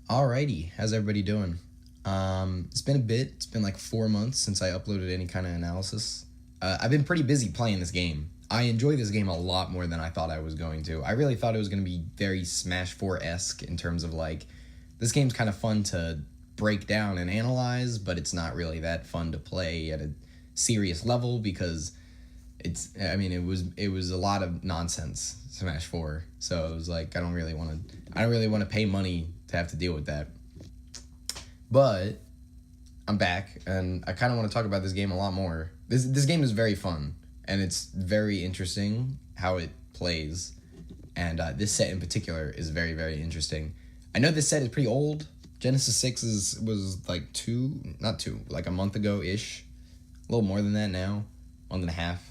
Alrighty, how's everybody doing? It's been a bit. It's been like 4 months since I uploaded any kind of analysis. I've been pretty busy playing this game. I enjoy this game a lot more than I thought I was going to. I really thought it was going to be very Smash 4-esque in terms of like, this game's kind of fun to break down and analyze, but it's not really that fun to play at a serious level because it was a lot of nonsense, Smash 4. So it was like I don't really want to pay money to have to deal with that. But I'm back and I kind of want to talk about this game a lot more. This game is very fun and it's very interesting how it plays. And this set in particular is very, very interesting. I know this set is pretty old. Genesis 6 was like like a month ago-ish. A little more than that now. Month and a half.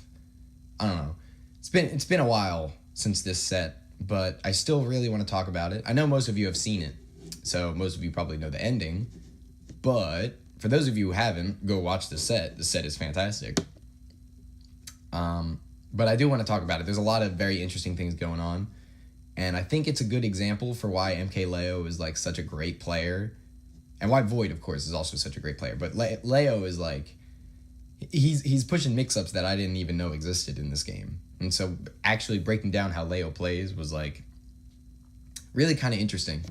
I don't know. It's been a while since this set, but I still really want to talk about it. I know most of you have seen it, so most of you probably know the ending. But for those of you who haven't, go watch the set. The set is fantastic. But I do want to talk about it. There's a lot of very interesting things going on. And I think it's a good example for why MkLeo is like such a great player. And why Void, of course, is also such a great player. But Leo is like, he's pushing mix-ups that I didn't even know existed in this game. And so actually breaking down how Leo plays was like really kind of interesting.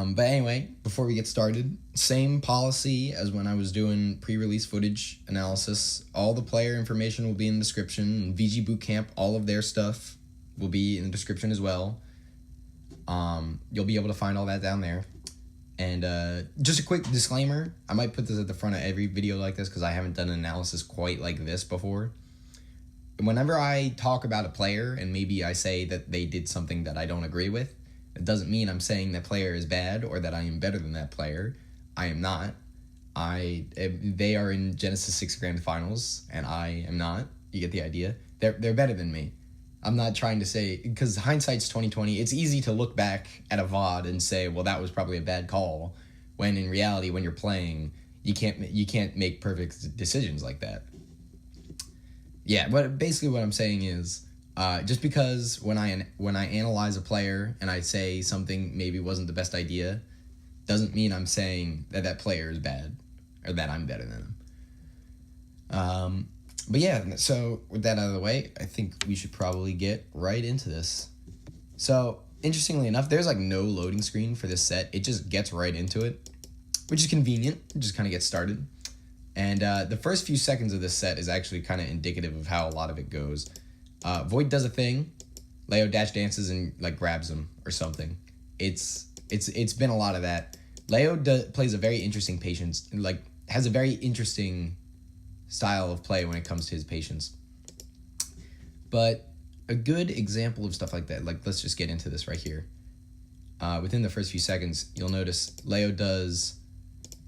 But anyway, before we get started, same policy as when I was doing pre-release footage analysis. All the player information will be in the description. VGBootCamp, all of their stuff will be in the description as well. You'll be able to find all that down there. And just a quick disclaimer, I might put this at the front of every video like this because I haven't done an analysis quite like this before. Whenever I talk about a player and maybe I say that they did something that I don't agree with, it doesn't mean I'm saying that player is bad or that I am better than that player. I am not. They are in Genesis 6 Grand Finals and I am not. You get the idea? They're better than me. I'm not trying to say, because hindsight's 20/20. It's easy to look back at a VOD and say, well, that was probably a bad call. When in reality, when you're playing, you can't make perfect decisions like that. Yeah, but basically what I'm saying is, just because when I analyze a player and I say something maybe wasn't the best idea, doesn't mean I'm saying that player is bad or that I'm better than him. But yeah, so with that out of the way, I think we should probably get right into this. So, interestingly enough, there's like no loading screen for this set. It just gets right into it, which is convenient. It just kind of gets started. And the first few seconds of this set is actually kind of indicative of how a lot of it goes. Void does a thing. Leo dash dances and like grabs him or something. It's been a lot of that. Leo plays a very interesting patience, like has a very interesting style of play when it comes to his patience. But a good example of stuff like that, like let's just get into this right here. Within the first few seconds, you'll notice Leo does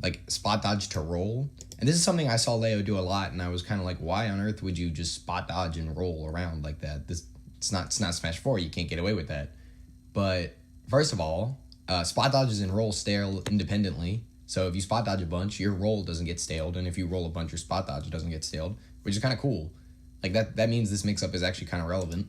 like spot dodge to roll. And this is something I saw Leo do a lot, and I was kind of like, why on earth would you just spot dodge and roll around like that? It's not Smash 4, you can't get away with that. But first of all, spot dodges and roll stale independently. So if you spot dodge a bunch, your roll doesn't get staled, and if you roll a bunch, your spot dodge doesn't get staled, which is kind of cool. Like that means this mix-up is actually kind of relevant.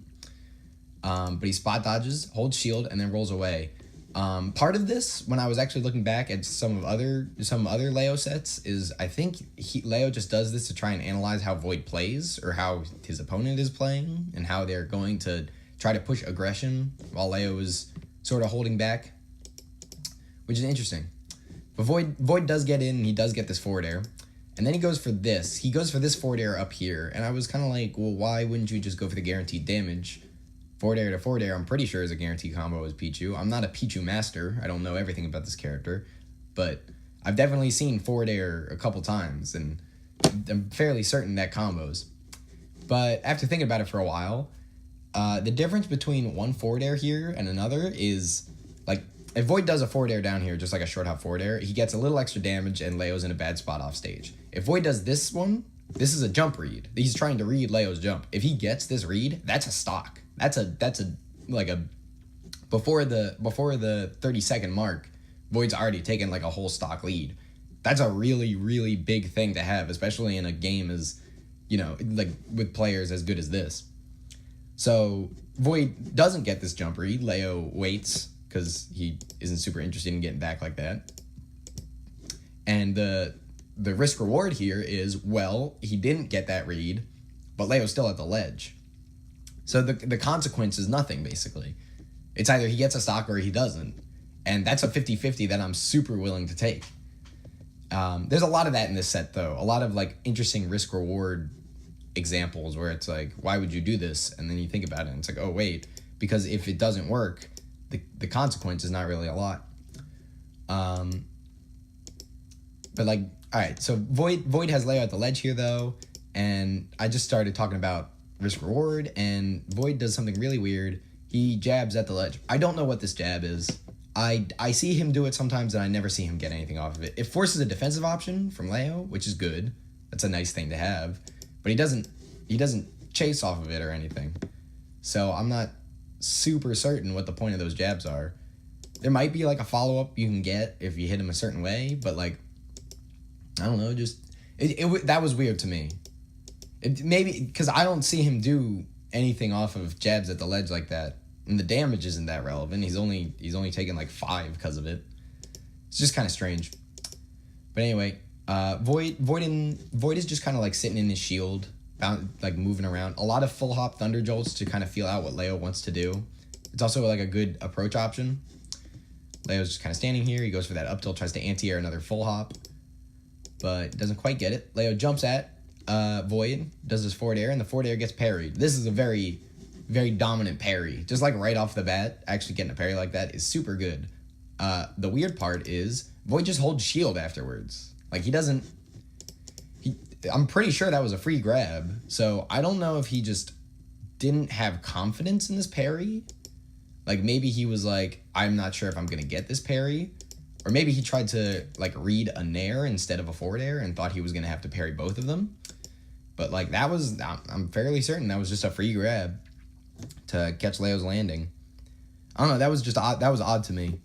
But he spot dodges, holds shield, and then rolls away. Part of this, when I was actually looking back at some other Leo sets, is I think Leo just does this to try and analyze how Void plays or how his opponent is playing and how they're going to try to push aggression while Leo is sort of holding back, which is interesting. But Void does get in, and he does get this forward air. And then he goes for this. He goes for this forward air up here. And I was kind of like, well, why wouldn't you just go for the guaranteed damage? Forward air to forward air, I'm pretty sure is a guaranteed combo as Pichu. I'm not a Pichu master. I don't know everything about this character. But I've definitely seen forward air a couple times. And I'm fairly certain that combos. But after thinking about it for a while, the difference between one forward air here and another is, like, if Void does a forward air down here, just like a short hop forward air, he gets a little extra damage and Leo's in a bad spot off stage. If Void does this one, this is a jump read. He's trying to read Leo's jump. If he gets this read, that's a stock. That's a before the 30-second mark, Void's already taken like a whole stock lead. That's a really, really big thing to have, especially in a game as, like with players as good as this. So Void doesn't get this jump read. Leo waits, because he isn't super interested in getting back like that. And the risk reward here is, well, he didn't get that read, but Leo's still at the ledge. So the consequence is nothing, basically. It's either he gets a stock or he doesn't. And that's a 50-50 that I'm super willing to take. There's a lot of that in this set, though. A lot of, like, interesting risk-reward examples where it's like, why would you do this? And then you think about it, and it's like, oh, wait. Because if it doesn't work, the consequence is not really a lot. But, like, all right, so Void has Leo at the ledge here, though. And I just started talking about risk-reward, and Void does something really weird. He jabs at the ledge. I don't know what this jab is. I see him do it sometimes, and I never see him get anything off of it. It forces a defensive option from Leo, which is good. That's a nice thing to have. But he doesn't chase off of it or anything. So I'm not super certain what the point of those jabs are. There might be, like, a follow-up you can get if you hit him a certain way, but, like, I don't know, just... that was weird to me. Maybe, because I don't see him do anything off of jabs at the ledge like that. And the damage isn't that relevant. He's only taken like 5 because of it. It's just kind of strange. But anyway, Void is just kind of like sitting in his shield, like moving around. A lot of full hop thunder jolts to kind of feel out what Leo wants to do. It's also like a good approach option. Leo's just kind of standing here. He goes for that up tilt, tries to anti-air another full hop, but doesn't quite get it. Leo jumps at Void, does his forward air, and the forward air gets parried. This is a very, very dominant parry. Just like right off the bat, actually getting a parry like that is super good. The weird part is Void just holds shield afterwards. Like I'm pretty sure that was a free grab. So I don't know if he just didn't have confidence in this parry. Like maybe he was like, I'm not sure if I'm going to get this parry. Or maybe he tried to like read a nair instead of a forward air and thought he was going to have to parry both of them. But like I'm fairly certain that was just a free grab to catch Leo's landing. I don't know, that was just odd. That was odd to me.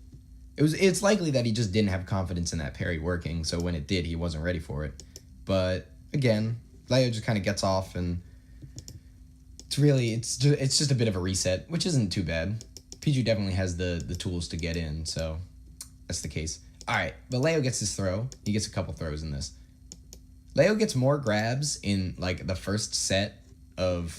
It's likely that he just didn't have confidence in that parry working, so when it did, he wasn't ready for it. But again, Leo just kind of gets off, and it's just a bit of a reset, which isn't too bad. Piju definitely has the tools to get in, so that's the case. All right, but Leo gets his throw. He gets a couple throws in this. Leo gets more grabs in like the first set of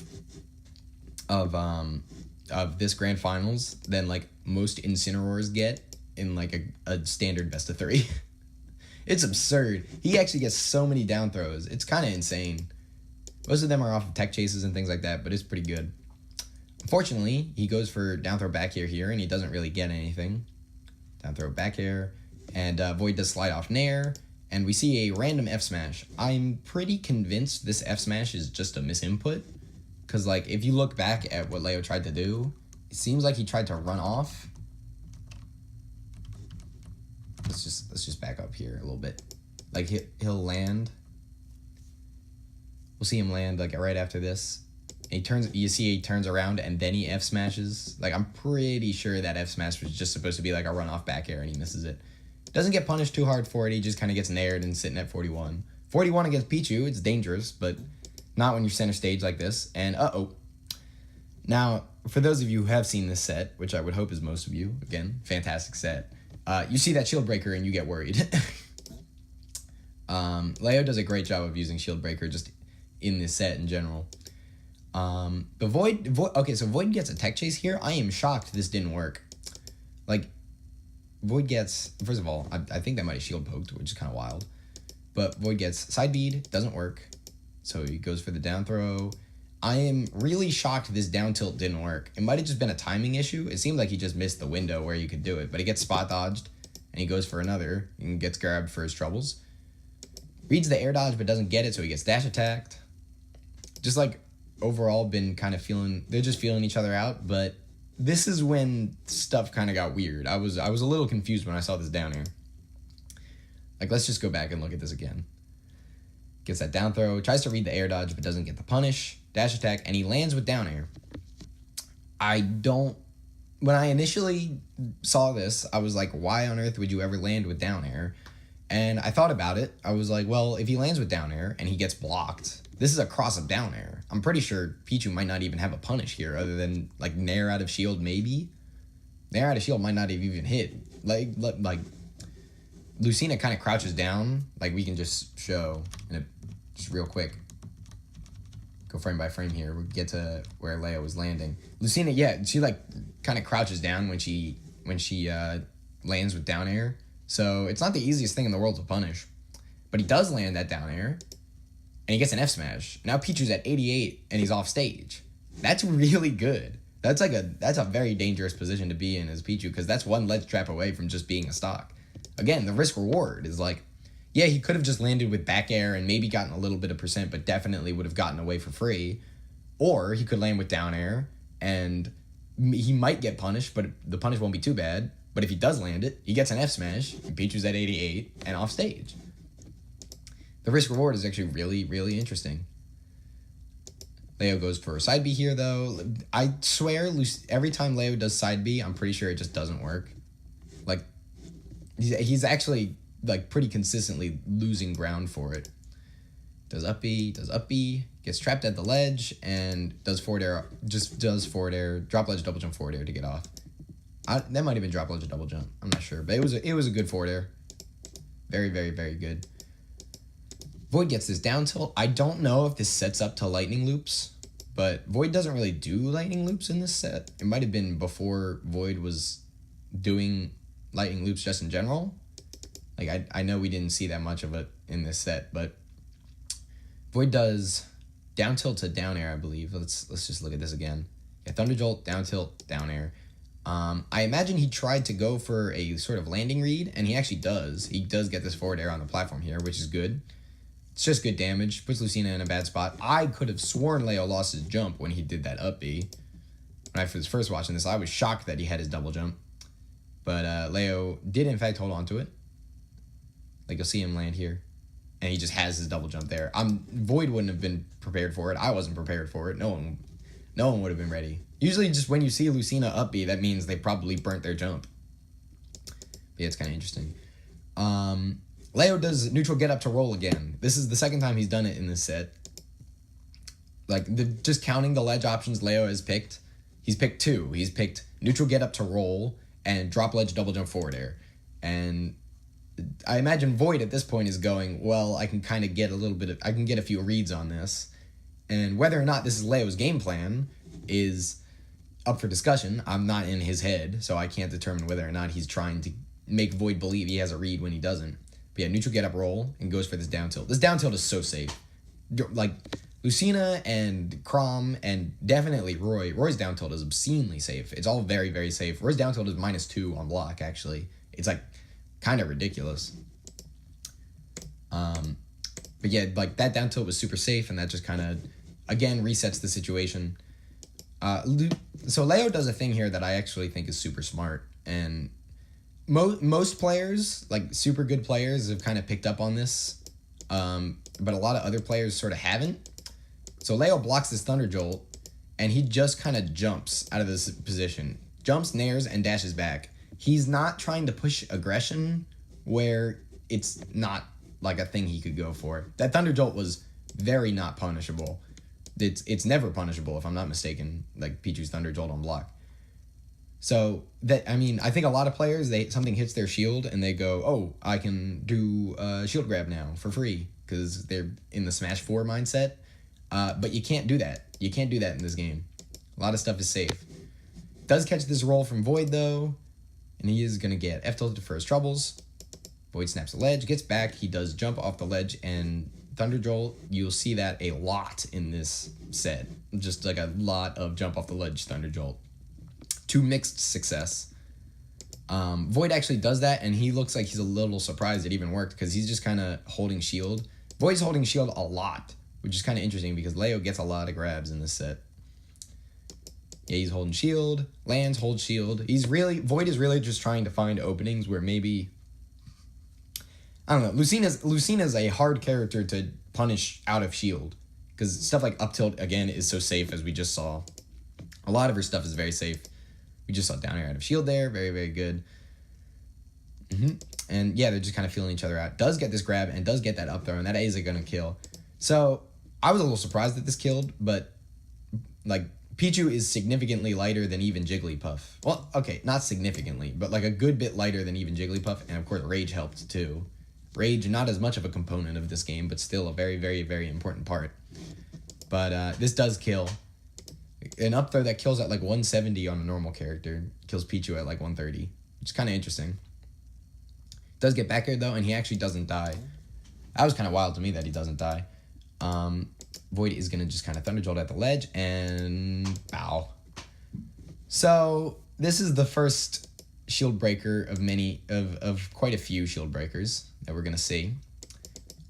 this grand finals than like most Incineroars get in like a standard best of 3. It's absurd. He actually gets so many down throws. It's kind of insane. Most of them are off of tech chases and things like that, but it's pretty good. Unfortunately, he goes for down throw back air here, and he doesn't really get anything. Down throw back air, and Void does slide off nair, and we see a random F smash. I'm pretty convinced this F smash is just a misinput, because like if you look back at what Leo tried to do, it seems like he tried to run off. Let's just back up here a little bit. Like he'll land. We'll see him land like right after this. And he turns around and then he F smashes. Like I'm pretty sure that F smash was just supposed to be like a run off back air and he misses it. Doesn't get punished too hard for it. He just kind of gets naired and sitting at 41. 41 against Pichu, it's dangerous, but not when you're center stage like this. And now, for those of you who have seen this set, which I would hope is most of you, again, fantastic set, you see that shield breaker and you get worried. Leo does a great job of using shield breaker just in this set in general. But Void, okay, so Void gets a tech chase here. I am shocked this didn't work. Like, Void gets, first of all, I think that might have shield poked, which is kind of wild. But Void gets side bead, doesn't work. So he goes for the down throw. I am really shocked this down tilt didn't work. It might have just been a timing issue. It seemed like he just missed the window where you could do it. But he gets spot dodged, and he goes for another, and gets grabbed for his troubles. Reads the air dodge, but doesn't get it, so he gets dash attacked. Just like, overall been kind of they're just feeling each other out, but this is when stuff kind of got weird. I was a little confused when I saw this down air. Like, let's just go back and look at this again. Gets that down throw, tries to read the air dodge, but doesn't get the punish. Dash attack, and he lands with down air. When I initially saw this, I was like, why on earth would you ever land with down air? And I thought about it. I was like, well, if he lands with down air and he gets blocked, this is a cross of down air. I'm pretty sure Pichu might not even have a punish here other than like nair out of shield maybe. The air out of shield might not have even hit. Like Lucina kind of crouches down. Like, we can just show, just real quick. Go frame by frame here. We'll get to where Leo was landing. Lucina, yeah, she, like, kind of crouches down when she lands with down air. So it's not the easiest thing in the world to punish. But he does land that down air, and he gets an F smash. Now Pichu's at 88, and he's off stage. That's really good. That's a very dangerous position to be in as Pichu, because that's one ledge trap away from just being a stock. Again, the risk reward is like, yeah, he could have just landed with back air and maybe gotten a little bit of percent, but definitely would have gotten away for free. Or he could land with down air, and he might get punished, but the punish won't be too bad. But if he does land it, he gets an F smash, and Pichu's at 88 and off stage. The risk reward is actually really, really interesting. Leo goes for a side B here, though. I swear, every time Leo does side B, I'm pretty sure it just doesn't work. Like, he's actually, like, pretty consistently losing ground for it. Does up B, gets trapped at the ledge, and does forward air, just does forward air, drop ledge, double jump, forward air to get off. That might have been drop ledge, double jump. I'm not sure, but it was a good forward air. Very, very, very good. Void gets this down tilt. I don't know if this sets up to lightning loops, but Void doesn't really do lightning loops in this set. It might have been before Void was doing lightning loops just in general. Like, I know we didn't see that much of it in this set, but Void does down tilt to down air, I believe. Let's just look at this again. Yeah, Thunder Jolt, down tilt, down air. I imagine he tried to go for a sort of landing read, and he actually does. He does get this forward air on the platform here, which is good. It's just good damage. Puts Lucina in a bad spot. I could have sworn Leo lost his jump when he did that up B. When I was first watching this, I was shocked that he had his double jump. But Leo did, in fact, hold on to it. Like, you'll see him land here. And he just has his double jump there. Void wouldn't have been prepared for it. I wasn't prepared for it. No one would have been ready. Usually, just when you see Lucina up B, that means they probably burnt their jump. But yeah, it's kind of interesting. Leo does neutral get up to roll again. This is the second time he's done it in this set. Like, just counting the ledge options Leo has picked, he's picked two. He's picked neutral get up to roll and drop ledge double jump forward air. And I imagine Void at this point is going, well, I can kind of get I can get a few reads on this. And whether or not this is Leo's game plan is up for discussion. I'm not in his head, so I can't determine whether or not he's trying to make Void believe he has a read when he doesn't. But yeah, neutral get up roll and goes for this down tilt. This down tilt is so safe. Like, Lucina and Crom and definitely Roy. Roy's down tilt is obscenely safe. It's all very, very safe. Roy's down tilt is -2 on block, actually. It's, like, kind of ridiculous. But yeah, like, that down tilt was super safe, and that just kind of, again, resets the situation. So Leo does a thing here that I actually think is super smart, and most players, like super good players, have kind of picked up on this, but a lot of other players sort of haven't. So Leo blocks this Thunder Jolt, and he just kind of jumps out of this position. Jumps, nairs, and dashes back. He's not trying to push aggression where it's not like a thing he could go for. That Thunder Jolt was very not punishable. It's never punishable, if I'm not mistaken, like Pichu's Thunder Jolt on block. So, I think a lot of players, something hits their shield, and they go, oh, I can do shield grab now for free, because they're in the Smash 4 mindset. But you can't do that. You can't do that in this game. A lot of stuff is safe. Does catch this roll from Void, though, and he is going to get F-tilted for his troubles. Void snaps the ledge, gets back, he does jump off the ledge, and Thunder Jolt, you'll see that a lot in this set. Just like a lot of jump off the ledge Thunder Jolt. To mixed success. Void actually does that, and he looks like he's a little surprised it even worked, because he's just kind of holding shield. Void's holding shield a lot, which is kind of interesting, because Leo gets a lot of grabs in this set. Yeah, he's holding shield, lands, holds shield. Void is really just trying to find openings where maybe, I don't know, Lucina's a hard character to punish out of shield, because stuff like up tilt, again, is so safe, as we just saw. A lot of her stuff is very safe. We just saw down air out of shield there. Very, very good. And yeah, they're just kind of feeling each other out. Does get this grab and does get that up throw, and that is going to kill. So I was a little surprised that this killed, but like Pichu is significantly lighter than even Jigglypuff. Well, okay, not significantly, but like a good bit lighter than even Jigglypuff, and of course Rage helped too. Rage, not as much of a component of this game, but still a very, very, very important part. But this does kill. An up throw that kills at like 170 on a normal character kills Pichu at like 130, which is kind of interesting. Does get back here though, and he actually doesn't die. That was kind of wild to me that he doesn't die. Void is going to just kind of Thunder Jolt at the ledge and bow. So this is the first shield breaker of many, of quite a few shield breakers that we're going to see.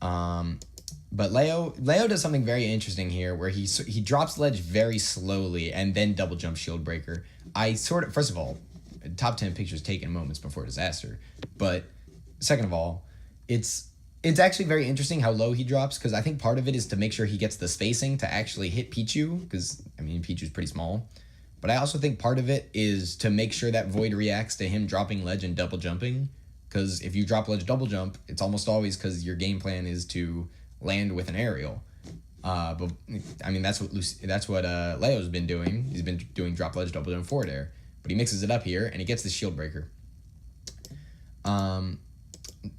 But Leo does something very interesting here where he drops ledge very slowly and then double jump shield breaker. First of all, top 10 pictures taken moments before disaster. But second of all, it's actually very interesting how low he drops, because I think part of it is to make sure he gets the spacing to actually hit Pichu, because, I mean, Pichu's pretty small. But I also think part of it is to make sure that Void reacts to him dropping ledge and double jumping, because if you drop ledge double jump, it's almost always because your game plan is to land with an aerial. But I mean, that's what Leo's been doing. He's been doing drop ledge double jump forward air, but he mixes it up here and he gets the shield breaker.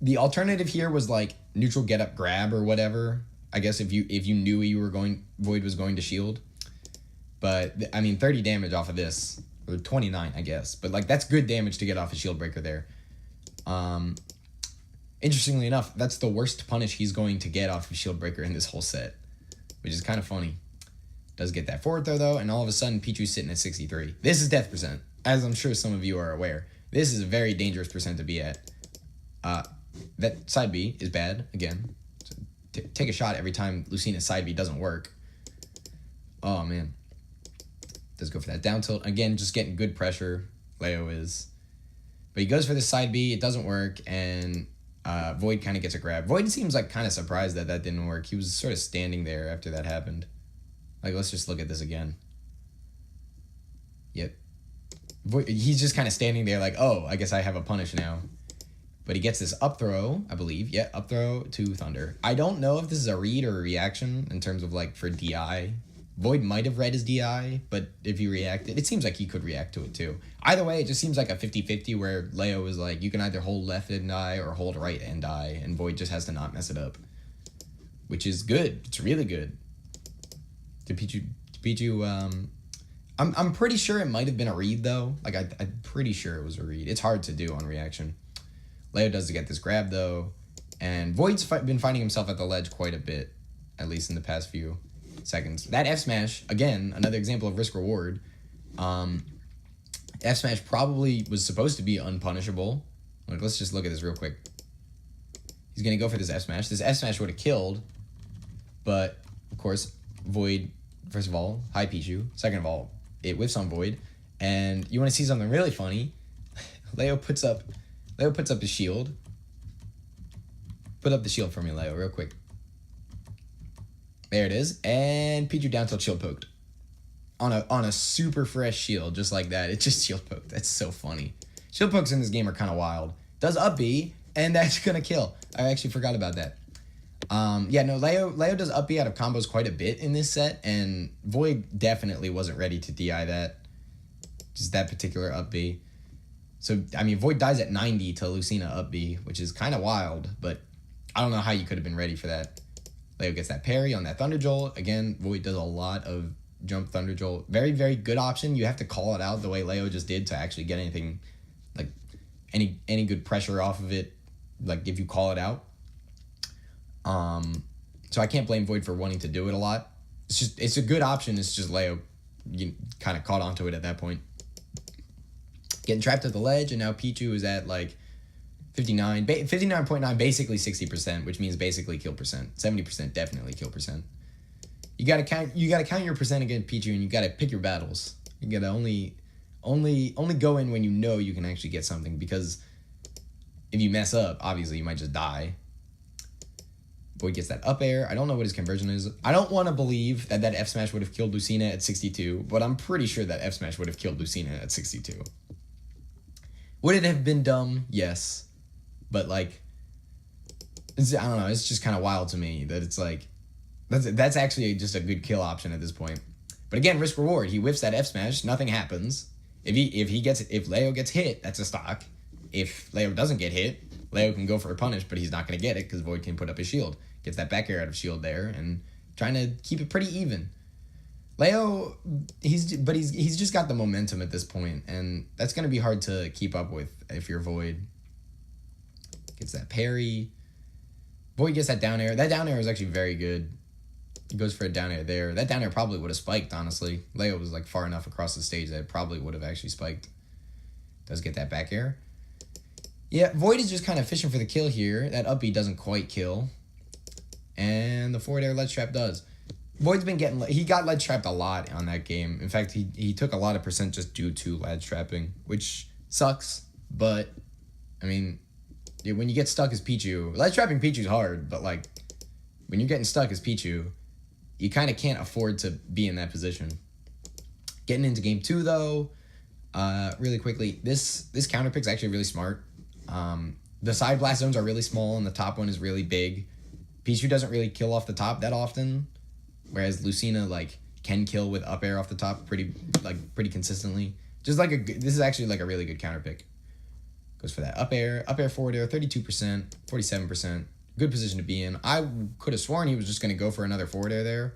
The alternative here was like neutral get up grab or whatever. I guess if you knew Void was going to shield. But I mean 30 damage off of this, or 29 I guess. But like that's good damage to get off a shield breaker there. Interestingly enough, that's the worst punish he's going to get off of shield breaker in this whole set, which is kind of funny. Does get that forward throw though, and all of a sudden Pichu's sitting at 63. This is death percent, as I'm sure some of you are aware. This is a very dangerous percent to be at. That side B is bad, again. So take a shot every time Lucina's side B doesn't work. Oh, man. Does go for that down tilt. Again, just getting good pressure, Leo is. But he goes for this side B, it doesn't work, and Void kind of gets a grab. Void seems like kind of surprised that didn't work. He was sort of standing there after that happened. Like, let's just look at this again. Yep. He's just kind of standing there like, oh, I guess I have a punish now. But he gets this up throw, I believe. Yeah, up throw to Thunder. I don't know if this is a read or a reaction in terms of like for DI. Void might have read his DI, but if he reacted, it seems like he could react to it too. Either way, it just seems like a 50-50 where Leo is like, you can either hold left and die or hold right and die, and Void just has to not mess it up. Which is good. It's really good. To Pichu, I'm pretty sure it might have been a read though. Like I'm pretty sure it was a read. It's hard to do on reaction. Leo does get this grab though, and Void's been finding himself at the ledge quite a bit, at least in the past few seconds. That F smash, again, another example of risk reward. F smash probably was supposed to be unpunishable. Like, let's just look at this real quick. He's gonna go for this F smash. This F smash would have killed, but of course Void. First of all, hi Pichu. Second of all, it whiffs on Void, and you want to see something really funny? Leo puts up his shield. Put up the shield for me, Leo, real quick. There it is. And Pichu down tilt shield poked. On a super fresh shield, just like that. It just shield poked. That's so funny. Shield pokes in this game are kind of wild. Does up B, and that's gonna kill. I actually forgot about that. Yeah, no, Leo does up B out of combos quite a bit in this set, and Void definitely wasn't ready to DI that. Just that particular up B. So, I mean, Void dies at 90 to Lucina up B, which is kind of wild, but I don't know how you could have been ready for that. Leo gets that parry on that Thunder Jolt. Again, Void does a lot of jump Thunder Jolt. Very, very good option. You have to call it out the way Leo just did to actually get anything, like, any good pressure off of it, like, if you call it out. So I can't blame Void for wanting to do it a lot. It's a good option. It's just Leo, you kind of caught onto it at that point. Getting trapped at the ledge, and now Pichu is at like 59.9, basically 60%, which means basically kill percent. 70% definitely kill percent. You gotta count your percent against Pichu, and you gotta pick your battles. You gotta only go in when you know you can actually get something, because if you mess up, obviously you might just die. Void gets that up air. I don't know what his conversion is. I don't want to believe that F smash would have killed Lucina at 62, but I'm pretty sure that F smash would have killed Lucina at 62. Would it have been dumb? Yes. But, like, I don't know. It's just kind of wild to me that it's like, that's actually just a good kill option at this point. But again, risk reward. He whiffs that F smash, nothing happens. If Leo gets hit, that's a stock. If Leo doesn't get hit, Leo can go for a punish, but he's not going to get it because Void can put up his shield. Gets that back air out of shield there and trying to keep it pretty even. Leo, he's just got the momentum at this point, and that's going to be hard to keep up with if you're Void. Gets that parry. Void gets that down air. That down air is actually very good. He goes for a down air there. That down air probably would have spiked, honestly. Leo was like far enough across the stage that it probably would have actually spiked. Does get that back air. Yeah, Void is just kind of fishing for the kill here. That up B doesn't quite kill. And the forward air ledge trap does. Void's been getting... He got ledge trapped a lot on that game. In fact, he took a lot of percent just due to ledge trapping, which sucks. But, I mean, when you get stuck as Pichu... Ledge trapping Pichu's hard, but, like, when you're getting stuck as Pichu, you kind of can't afford to be in that position. Getting into game 2, though, really quickly, this counter pick's actually really smart. The side blast zones are really small, and the top one is really big. Pichu doesn't really kill off the top that often, whereas Lucina, like, can kill with up air off the top pretty consistently. Just like this is actually like a really good counter pick. Goes for that up air forward air, 32%, 47%. Good position to be in. I could have sworn he was just going to go for another forward air there.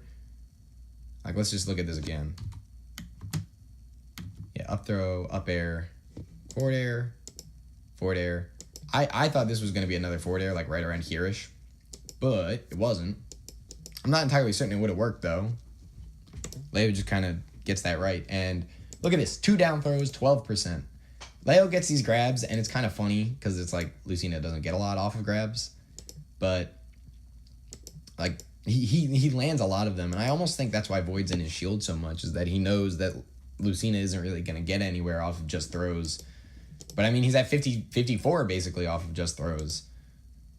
Like, let's just look at this again. Yeah, up throw, up air, forward air, forward air. I thought this was going to be another forward air, like right around here-ish, but it wasn't. I'm not entirely certain it would have worked, though. Leo just kind of gets that right. And look at this. 2 down throws, 12%. Leo gets these grabs, and it's kind of funny because it's like Lucina doesn't get a lot off of grabs. But, like, he lands a lot of them. And I almost think that's why Void's in his shield so much, is that he knows that Lucina isn't really going to get anywhere off of just throws. But, I mean, he's at 54 basically off of just throws.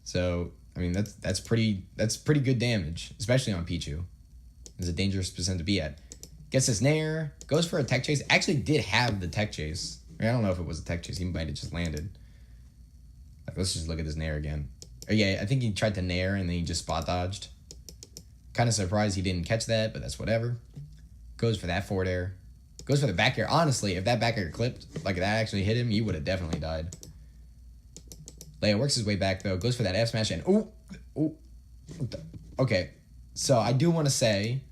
So, I mean, that's pretty good damage, especially on Pichu. It's a dangerous percent to be at. Gets this nair, goes for a tech chase. Actually did have the tech chase. I don't know if it was a tech chase. He might have just landed. Like, let's just look at this nair again. Oh, yeah, I think he tried to nair and then he just spot dodged. Kind of surprised he didn't catch that, but that's whatever. Goes for that forward air. Goes for the back air. Honestly, if that back air clipped, like that actually hit him, he would have definitely died. Leo works his way back, though. Goes for that F smash and... Ooh. Okay, so I do want to say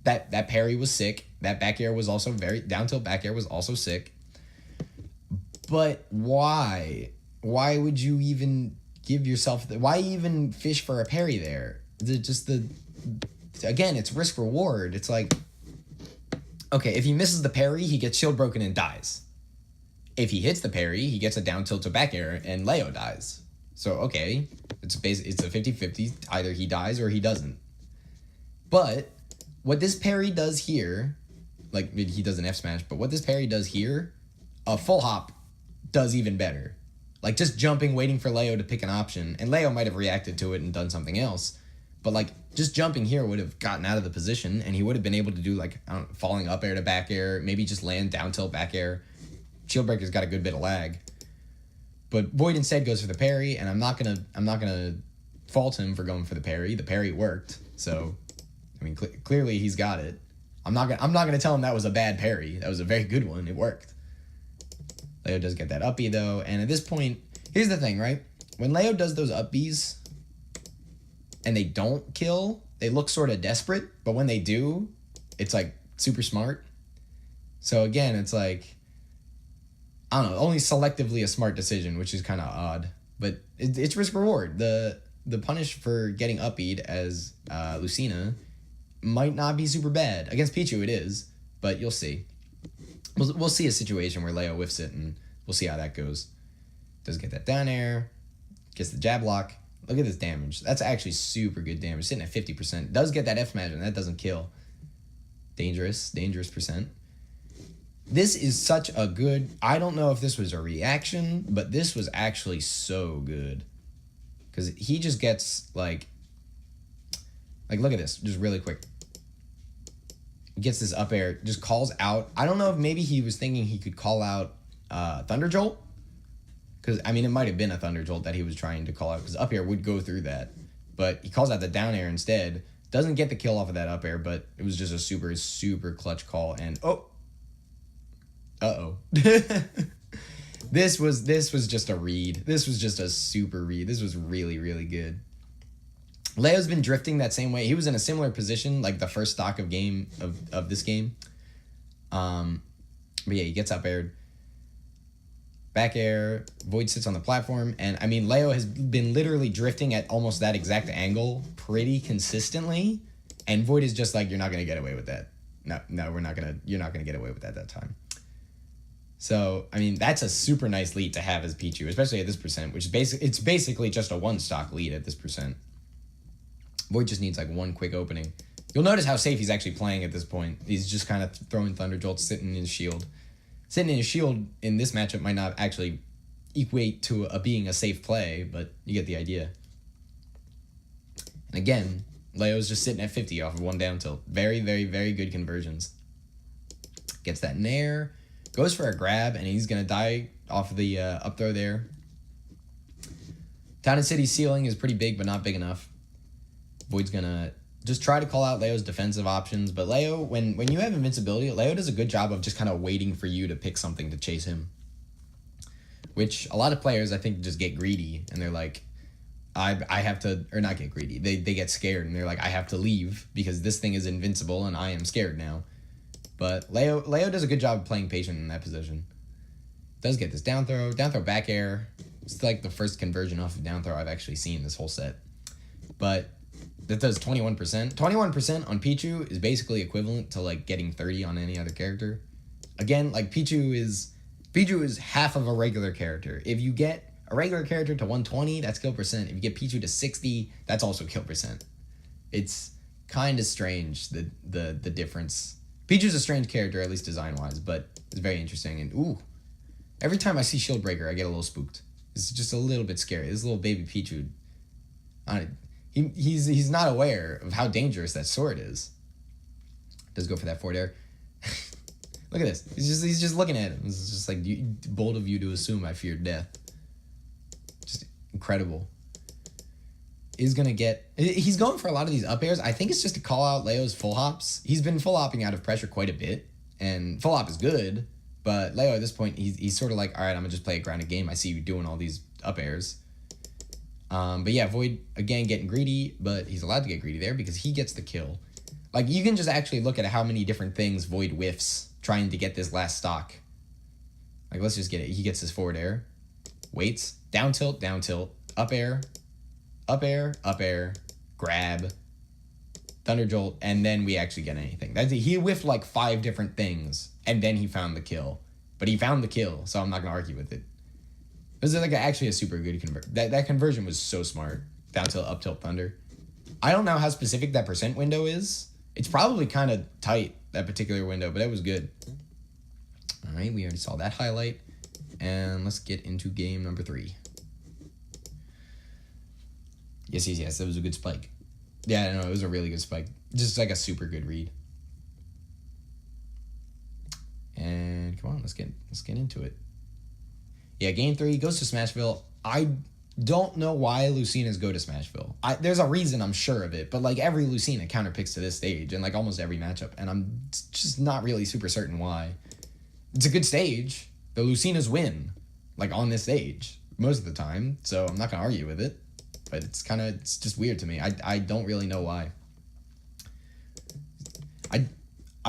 that parry was sick. That back air was also down tilt back air was also sick. But why? Why would you even give yourself... Why even fish for a parry there? Again, it's risk reward. It's like... Okay, if he misses the parry, he gets shield broken and dies. If he hits the parry, he gets a down tilt to back air and Leo dies. So, okay, it's a 50-50. Either he dies or he doesn't. But what this parry does here, like he does an F smash, but what this parry does here, a full hop does even better. Like just jumping, waiting for Leo to pick an option, and Leo might have reacted to it and done something else. But like just jumping here would have gotten out of the position, and he would have been able to do like falling up air to back air, maybe just land down tilt back air. Shield breaker's got a good bit of lag, but Void instead goes for the parry, and I'm not gonna fault him for going for the parry. The parry worked, so I mean clearly he's got it. I'm not gonna tell him that was a bad parry. That was a very good one. It worked. Leo does get that up B though, and at this point, here's the thing, right? When Leo does those up Bs and they don't kill, they look sort of desperate, but when they do, it's like super smart. So again, it's like, I don't know, only selectively a smart decision, which is kind of odd, but it's risk reward. The punish for getting up B'd as Lucina might not be super bad. Against Pichu it is, but you'll see. We'll see a situation where Leo whiffs it, and we'll see how that goes. Does get that down air, gets the jab lock. Look at this damage. That's actually super good damage. Sitting at 50%. Does get that F smash, and that doesn't kill. Dangerous percent. This is such a good... I don't know if this was a reaction, but this was actually so good. Because he just gets, like, look at this. Just really quick. Gets this up air, just calls out. I don't know if maybe he was thinking he could call out Thunder Jolt. Because, I mean, it might have been a Thunder Jolt that he was trying to call out, because up air would go through that. But he calls out the down air instead. Doesn't get the kill off of that up air, but it was just a super, super clutch call. And This was just a read. This was just a super read. This was really, really good. Leo's been drifting that same way. He was in a similar position, like the first stock of this game. But yeah, he gets up aired. Back air, Void sits on the platform, and I mean Leo has been literally drifting at almost that exact angle pretty consistently, and Void is just like, you're not gonna get away with that. No, you're not gonna get away with that time. So I mean that's a super nice lead to have as Pichu, especially at this percent, which is it's basically just a one stock lead at this percent. Void just needs like one quick opening. You'll notice how safe he's actually playing at this point. He's just kind of throwing Thunder Jolts, sitting in his shield. Sitting in his shield in this matchup might not actually equate to being a safe play, but you get the idea. And again, Leo's just sitting at 50 off of one down tilt. Very, very, very good conversions. Gets that nair, goes for a grab, and he's going to die off of the up throw there. Town and City's ceiling is pretty big, but not big enough. Void's going to just try to call out Leo's defensive options, but Leo, when you have invincibility, Leo does a good job of just kind of waiting for you to pick something to chase him. Which a lot of players, I think, just get greedy, and they're like, I have to, or not get greedy, they get scared, and they're like, I have to leave, because this thing is invincible, and I am scared now. But Leo does a good job of playing patient in that position. Does get this down throw back air. It's like the first conversion off of down throw I've actually seen this whole set. But that does 21%. 21% on Pichu is basically equivalent to like getting 30 on any other character. Again, like Pichu is half of a regular character. If you get a regular character to 120, that's kill percent. If you get Pichu to 60, that's also kill percent. It's kind of strange, the difference. Pichu's a strange character, at least design-wise, but it's very interesting. And ooh, every time I see Shield Breaker, I get a little spooked. It's just a little bit scary. This little baby Pichu, He's not aware of how dangerous that sword is. Does go for that forward air. Look at this. He's just looking at him. It's just like, bold of you to assume I feared death. Just incredible. He's going for a lot of these up airs. I think it's just to call out Leo's full hops. He's been full hopping out of pressure quite a bit, and full hop is good. But Leo at this point, he's sort of like, all right, I'm gonna just play a grounded game. I see you doing all these up airs. But yeah, Void, again, getting greedy, but he's allowed to get greedy there because he gets the kill. Like, you can just actually look at how many different things Void whiffs trying to get this last stock. Like, let's just get it. He gets his forward air, waits, down tilt, up air, grab, Thunder Jolt, and then we actually get anything. He whiffed like 5 different things, and then he found the kill. But he found the kill, so I'm not going to argue with it. This is like actually a super good conversion. That conversion was so smart. Down tilt, up tilt, Thunder. I don't know how specific that percent window is. It's probably kind of tight, that particular window, but it was good. All right, we already saw that highlight. And let's get into game number 3. Yes, that was a good spike. Yeah, no, it was a really good spike. Just like a super good read. And come on, let's get into it. Yeah, game 3 goes to Smashville. I don't know why Lucinas go to Smashville. There's a reason, I'm sure of it, but like every Lucina counterpicks to this stage and like almost every matchup, and I'm just not really super certain why. It's a good stage. The Lucinas win, like on this stage most of the time, so I'm not gonna argue with it. But it's just weird to me. I don't really know why.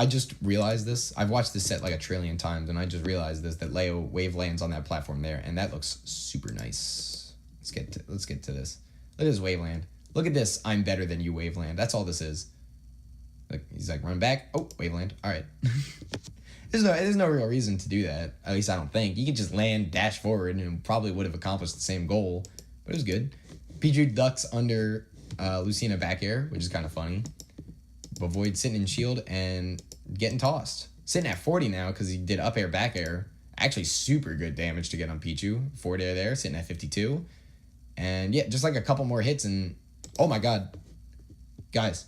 I just realized this. I've watched this set like a trillion times, and I just realized this, that Leo wave lands on that platform there, and that looks super nice. Let's get to this. Look at this wave land. Look at this, I'm better than you wave land. That's all this is. Look, he's like, run back. Oh, wave land. All right. There's no real reason to do that. At least I don't think. You could just land, dash forward, and probably would have accomplished the same goal. But it was good. Pichu ducks under Lucina back air, which is kind of funny. But Void sitting in shield and getting tossed. Sitting at 40 now because he did up air, back air. Actually super good damage to get on Pichu. Forward air there, sitting at 52. And yeah, just like a couple more hits and... Oh my god. Guys.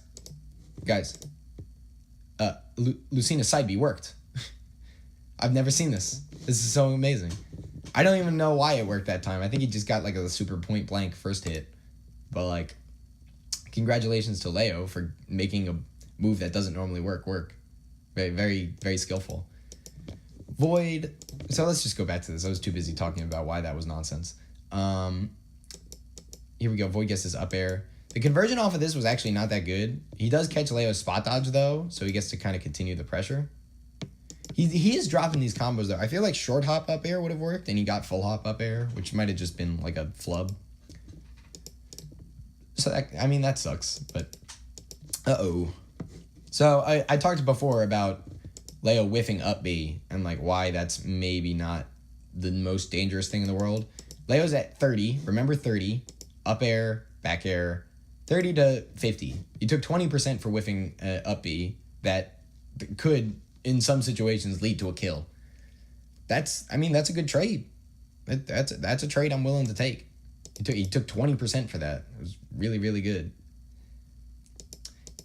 Lucina's side B worked. I've never seen this. This is so amazing. I don't even know why it worked that time. I think he just got like a super point blank first hit. But like, Congratulations to Leo for making a move that doesn't normally work. Very, very, very skillful. Void. So let's just go back to this. I was too busy talking about why that was nonsense. Here we go. Void gets his up air. The conversion off of this was actually not that good. He does catch Leo's spot dodge, though, so he gets to kind of continue the pressure. He is dropping these combos, though. I feel like short hop up air would have worked, and he got full hop up air, which might have just been like a flub. So, that sucks, but... Uh-oh. So, I talked before about Leo whiffing up B, and, like, why that's maybe not the most dangerous thing in the world. Leo's at 30. Remember 30. Up air, back air, 30 to 50. You took 20% for whiffing up B that could, in some situations, lead to a kill. That's a good trade. That's a trade I'm willing to take. He took 20% for that. It was really, really good.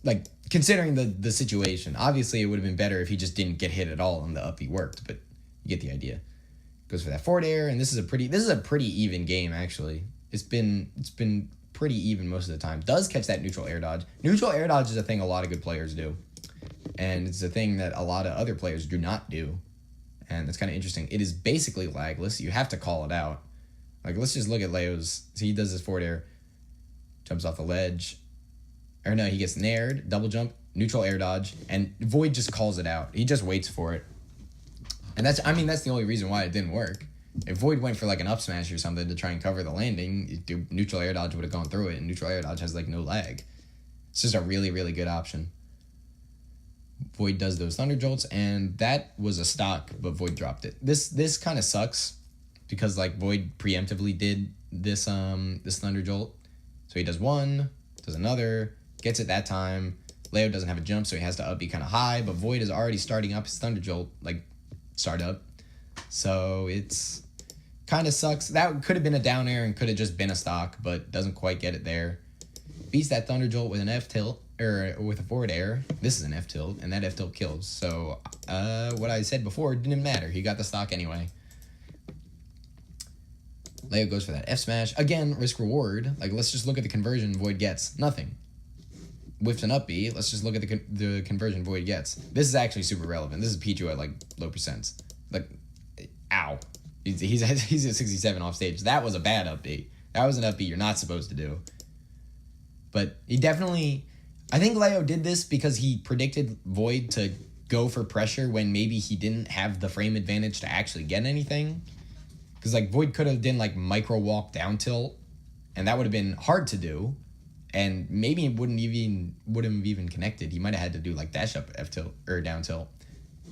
Like, considering the situation, obviously it would have been better if he just didn't get hit at all and the up B worked, but you get the idea. Goes for that forward air, and this is a pretty even game, actually. It's been pretty even most of the time. Does catch that neutral air dodge. Neutral air dodge is a thing a lot of good players do. And it's a thing that a lot of other players do not do. And that's kind of interesting. It is basically lagless. You have to call it out. Like, let's just look at Leo's. So he does this forward air. Jumps off the ledge. Or no, he gets nared. Double jump. Neutral air dodge. And Void just calls it out. He just waits for it. And that's the only reason why it didn't work. If Void went for like an up smash or something to try and cover the landing, neutral air dodge would have gone through it, and neutral air dodge has like no lag. It's just a really, really good option. Void does those thunder jolts, and that was a stock, but Void dropped it. This kind of sucks because like Void preemptively did this thunder jolt. So he does one, does another, gets it that time. Leo doesn't have a jump, so he has to up B kind of high, but Void is already starting up his thunder jolt, like startup. So it's kind of sucks. That could have been a down air and could have just been a stock, but doesn't quite get it there. Beats that thunder jolt with an F tilt, or with a forward air. This is an F tilt, and that F tilt kills. So what I said before didn't matter. He got the stock anyway. Leo goes for that F smash. Again, risk reward. Like, let's just look at the conversion Void gets. Nothing. Whiffs an up B. Let's just look at the conversion Void gets. This is actually super relevant. This is Pichu at like low percents. Like, ow. He's at 67 off stage. That was a bad up B. That was an up B you're not supposed to do. But he definitely... I think Leo did this because he predicted Void to go for pressure when maybe he didn't have the frame advantage to actually get anything. Because like Void could have done like micro walk down tilt, and that would have been hard to do, and maybe it wouldn't have even connected. He might have had to do like dash up F tilt or down tilt,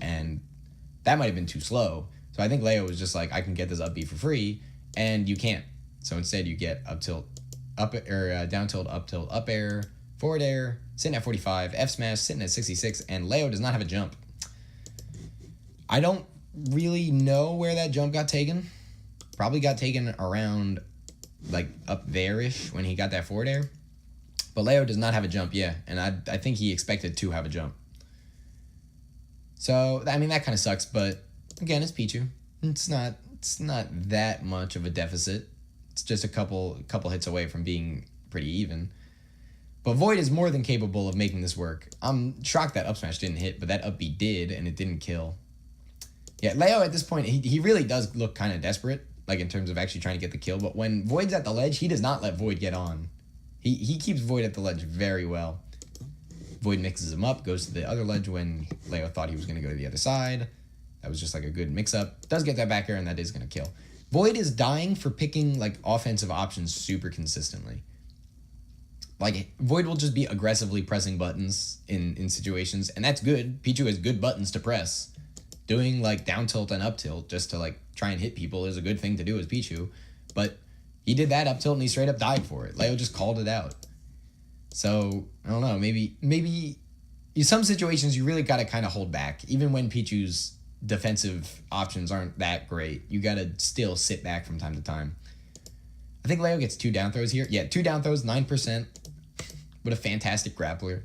and that might have been too slow. So I think Leo was just like, I can get this up B for free, and you can't. So instead you get up tilt, down tilt, up air, forward air, sitting at 45, F smash sitting at 66, and Leo does not have a jump. I don't really know where that jump got taken. Probably got taken around like up there-ish when he got that forward air. But Leo does not have a jump, yeah, and I think he expected to have a jump. So, I mean, that kind of sucks, but again, it's Pichu. It's not that much of a deficit. It's just a couple hits away from being pretty even. But Void is more than capable of making this work. I'm shocked that up smash didn't hit, but that up B did, and it didn't kill. Yeah, Leo at this point, he really does look kind of desperate, like in terms of actually trying to get the kill, but when Void's at the ledge, he does not let Void get on. He keeps Void at the ledge very well. Void mixes him up, goes to the other ledge when Leo thought he was going to go to the other side. That was just like a good mix-up. Does get that back air, and that is going to kill. Void is dying for picking like offensive options super consistently. Like, Void will just be aggressively pressing buttons in situations, and that's good. Pichu has good buttons to press. Doing like down tilt and up tilt just to like try and hit people is a good thing to do as Pichu, but he did that up tilt and he straight up died for it. Leo just called it out. So I don't know, maybe in some situations you really got to kind of hold back, even when Pichu's defensive options aren't that great. You got to still sit back from time to time. I think Leo gets 2 down throws here. Yeah, 2 down throws, 9%. What a fantastic grappler.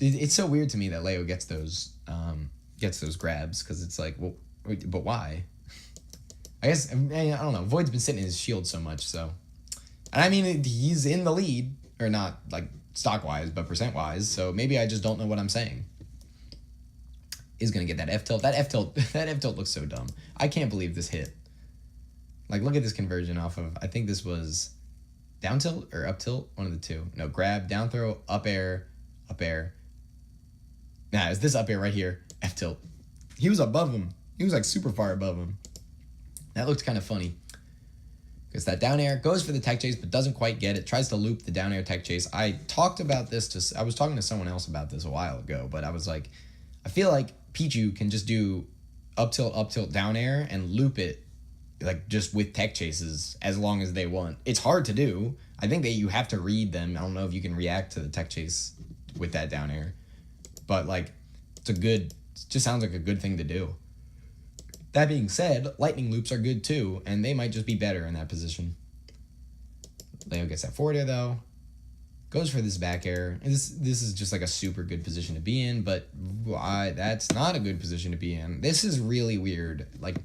It's so weird to me that Leo gets those grabs, because it's like, well, but why? I guess, I don't know. Void's been sitting in his shield so much, so. And I mean, he's in the lead. or not like stock-wise, but percent-wise, so maybe I just don't know what I'm saying. Is going to get that F-tilt. That F-tilt looks so dumb. I can't believe this hit. Like, look at this conversion off of, I think this was down tilt or up tilt, one of the two. No, grab, down throw, up air, up air. Nah, it's this up air right here, F-tilt. He was above him. He was like super far above him. That looked kind of funny. Because that down air goes for the tech chase, but doesn't quite get it. Tries to loop the down air tech chase. I talked about this, I was talking to someone else about this a while ago, but I was like, I feel like Pichu can just do up tilt, down air, and loop it like just with tech chases as long as they want. It's hard to do. I think that you have to read them. I don't know if you can react to the tech chase with that down air, but like it just sounds like a good thing to do. That being said, lightning loops are good too, and they might just be better in that position. Leo gets that forward air though. Goes for this back air. And this is just like a super good position to be in, but that's not a good position to be in. This is really weird. Like,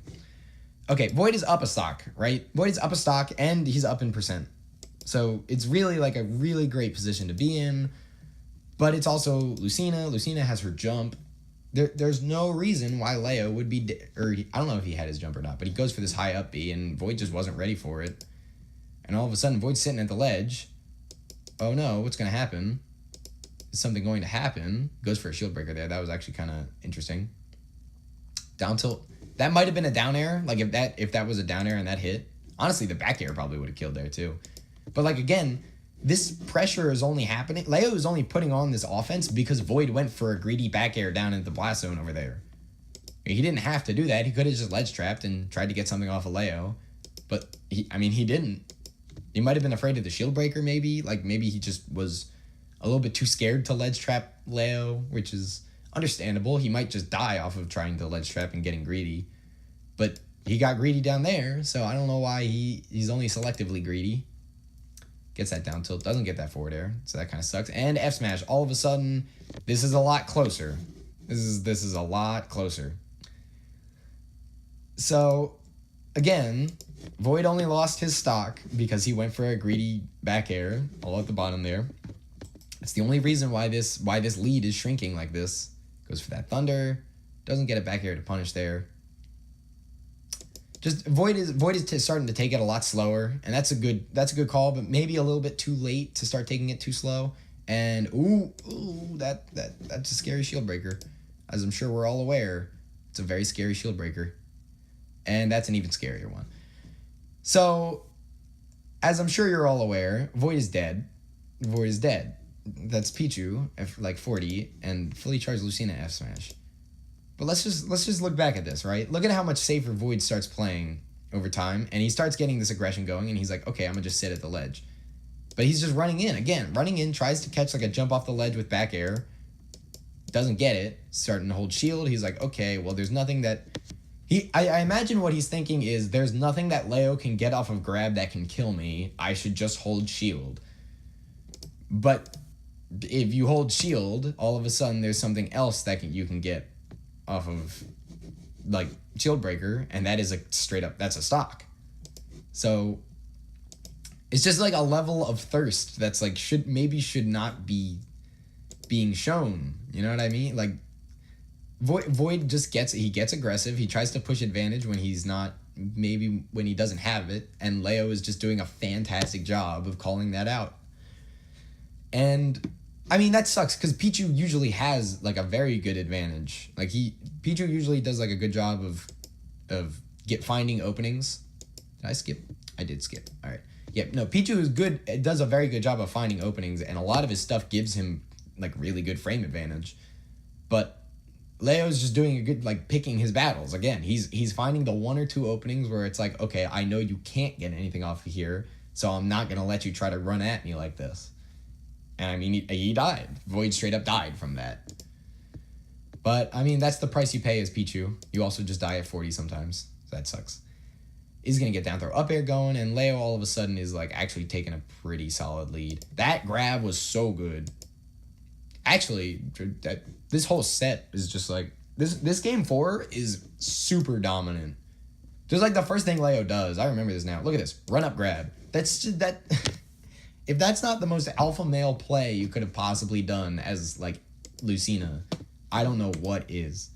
okay, Void is up a stock, right? Void is up a stock, and he's up in percent. So it's really like a really great position to be in, but it's also Lucina. Lucina has her jump. There's no reason why Leo would be, I don't know if he had his jump or not, but he goes for this high up B, and Void just wasn't ready for it. And all of a sudden, Void's sitting at the ledge. Oh no, what's going to happen? Is something going to happen? Goes for a shield breaker there. That was actually kind of interesting. Down tilt. That might have been a down air. Like if that was a down air and that hit. Honestly, the back air probably would have killed there too. But like again, this pressure is only happening. Leo is only putting on this offense because Void went for a greedy back air down into the blast zone over there. He didn't have to do that. He could have just ledge trapped and tried to get something off of Leo. But he didn't. He might have been afraid of the shield breaker, maybe. Like, maybe he just was a little bit too scared to ledge trap Leo, which is understandable. He might just die off of trying to ledge trap and getting greedy. But he got greedy down there, so I don't know why he's only selectively greedy. Gets that down tilt, doesn't get that forward air, so that kind of sucks. And F smash, all of a sudden, this is a lot closer. This is a lot closer. So, again, Void only lost his stock because he went for a greedy back air all at the bottom there. That's the only reason why this lead is shrinking like this. Goes for that thunder, doesn't get a back air to punish there. Just Void is starting to take it a lot slower, and that's a good call, but maybe a little bit too late to start taking it too slow. And that's a scary shield breaker, as I'm sure we're all aware. It's a very scary shield breaker, and that's an even scarier one. So, as I'm sure you're all aware, Void is dead. Void is dead. That's Pichu, like 40, and fully charged Lucina F smash. But let's just look back at this, right? Look at how much safer Void starts playing over time, and he starts getting this aggression going, and he's like, okay, I'm gonna just sit at the ledge. But he's just running in, tries to catch like a jump off the ledge with back air, doesn't get it, starting to hold shield. He's like, okay, well, there's nothing that I imagine what he's thinking is there's nothing that Leo can get off of grab that can kill me. I should just hold shield. But if you hold shield, all of a sudden there's something else that you can get off of like shield breaker, and that is a straight up, that's a stock. So it's just like a level of thirst that's like should not be being shown. You know what I mean? Like Void just gets aggressive. He tries to push advantage when he's not, maybe when he doesn't have it, and Leo is just doing a fantastic job of calling that out. And I mean, that sucks because Pichu usually has like a very good advantage. Like Pichu usually does like a good job of finding openings. Did I skip? I did skip. All right. Yeah, no, Pichu is good. It does a very good job of finding openings, and a lot of his stuff gives him like really good frame advantage. But Leo's just doing a good, like, picking his battles. Again, he's finding the one or two openings where it's like, okay, I know you can't get anything off of here, so I'm not going to let you try to run at me like this. And, I mean, he died. Void straight up died from that. But, I mean, that's the price you pay as Pichu. You also just die at 40 sometimes. So that sucks. He's going to get down throw up air going, and Leo all of a sudden is, like, actually taking a pretty solid lead. That grab was so good. Actually, this whole set is just like, this game 4 is super dominant. Just like the first thing Leo does. I remember this now. Look at this. Run up grab. That's just, that. if that's not the most alpha male play you could have possibly done as, like, Lucina, I don't know what is.